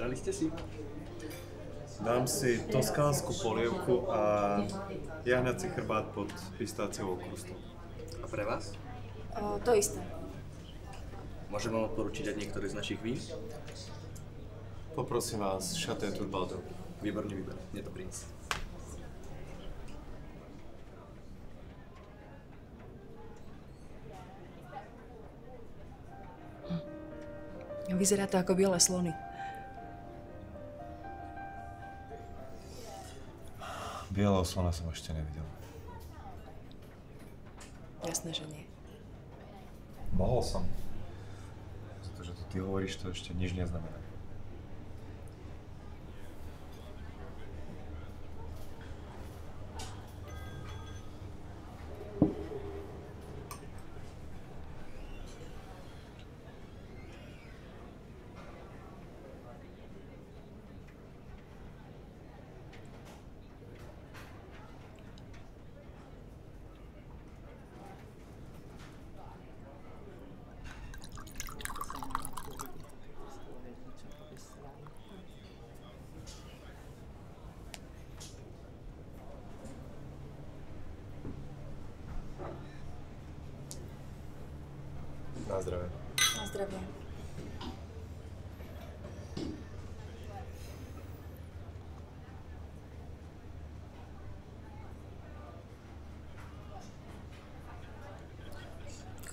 Vybrali ste si? Dám si toskánsku polievku a jahňací chrbát pod pistáciovou krustou. A pre vás? To isté. Môžem vám odporučiť aj niektoré z našich vín? Poprosím vás, Chateau Turbado. Výborný výber, mne to priniesť. Vyzerá to ako biele slony. Bieleho slona som ešte nevidel. Jasné, že nie. Mohol som. Za to, že to ty hovoríš, to ešte nič neznamená. Na zdravie. Na zdravie.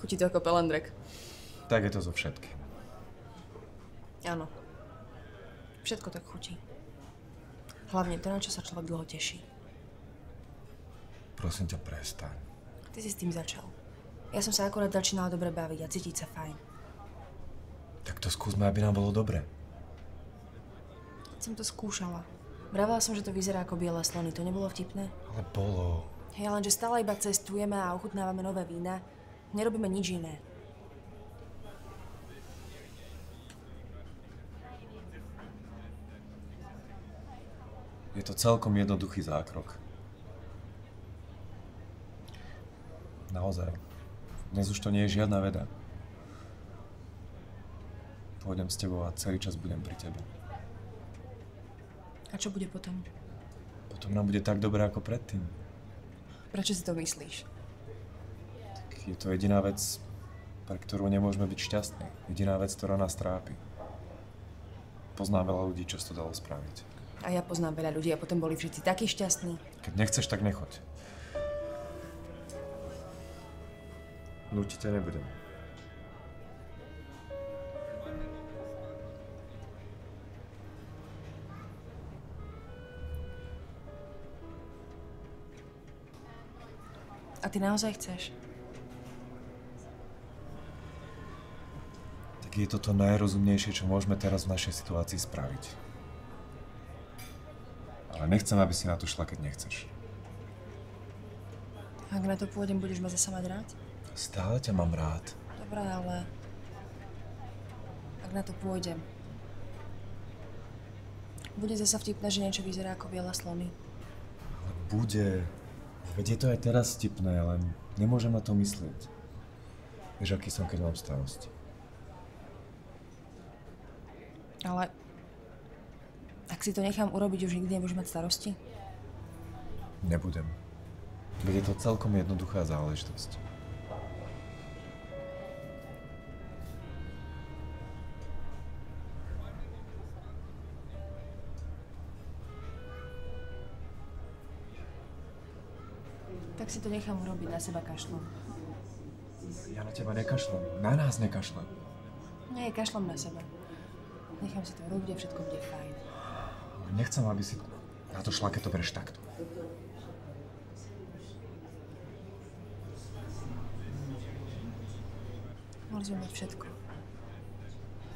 Chutí to ako pelendrek. Tak je to so všetkým. Áno. Všetko tak chutí. Hlavne to, na čo sa človek dlho teší. Prosím ťa, prestaň. Ty si s tým začal. Ja som sa akorát začínala dobre baviť a cítiť sa fajn. Tak to skúsme, aby nám bolo dobre. Keď som to skúšala. Vravela som, že to vyzerá ako biele slony. To nebolo vtipné? Ale bolo. Hej, lenže stále iba cestujeme a ochutnávame nové vína. Nerobíme nič iné. Je to celkom jednoduchý zákrok. Naozaj. Dnes už to nie je žiadna veda. Pôjdem s tebou a celý čas budem pri tebe. A čo bude potom? Potom nám bude tak dobré ako predtým. Prečo si to myslíš? Tak je to jediná vec, pre ktorú nemôžeme byť šťastní. Jediná vec, ktorá nás trápi. Poznám veľa ľudí, čo to dalo spraviť. A ja poznám veľa ľudí a potom boli všetci takí šťastní. Keď nechceš, tak nechoď. Nútiť ťa nebudem. A ty naozaj chceš? Tak je to najrozumnejšie, čo môžeme teraz v našej situácii spraviť. Ale nechcem, aby si na to šla, keď nechceš. Ak na to pôjdem, budeš ma zasa mať rád? Stále ťa mám rád. Dobré, ale... Ak na to pôjdem... Bude zasa vtipné, že niečo vyzerá ako biele slony. Ale bude. Veď je to aj teraz vtipné, len nemôžem na to myslieť. Vieš, aký som, keď mám starosti. Ale... Ak si to nechám urobiť, už nikdy nebudeš mať starosti? Nebudem. Veď je to celkom jednoduchá záležitosť. Tak si to nechám urobiť, na seba kašlom. Ja na teba nekašlem. Na nás nekašlem. Nie, kašlom na seba. Nechám si to urobiť a všetko bude fajn. Nechcem, aby si na to šla, keď to bereš takto. Mali sme mať všetko.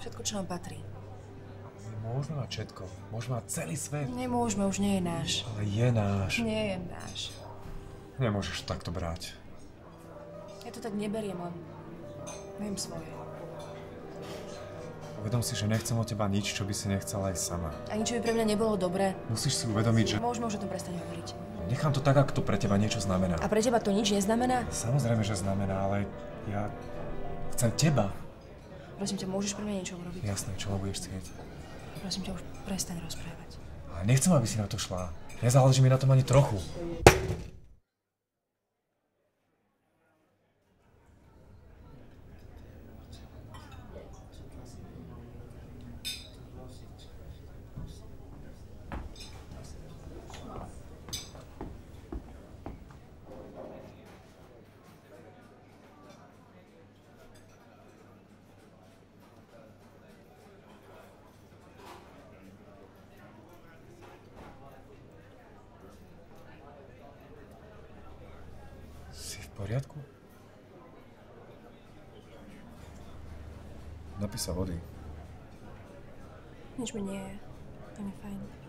Všetko, čo nám patrí. Môžeme mať všetko. Môžeme mať celý svet. Nemôžeme, už nie je náš. Ale je náš. Nie je náš. Nemôžeš to takto brať. Ja to tak neberiem, len viem svoje. Uvedom si, že nechcem od teba nič, čo by si nechcela aj sama. A nič by pre mňa nebolo dobré. Musíš si uvedomiť, že... Môžeme už o tom prestať hovoriť. Nechám to tak, ako to pre teba niečo znamená. A pre teba to nič neznamená? Samozrejme, že znamená, ale ja chcem teba. Prosím ťa, môžeš pre mňa niečo urobiť? Jasné, čo ma budeš chcieť. Prosím ťa, už prestaň rozprávať. Ale nechcem, aby si na to šla. Nezáleží mi na tom ani trochu. V poriadku? Napí sa vody. Nič mi nie je. Je mi fajn.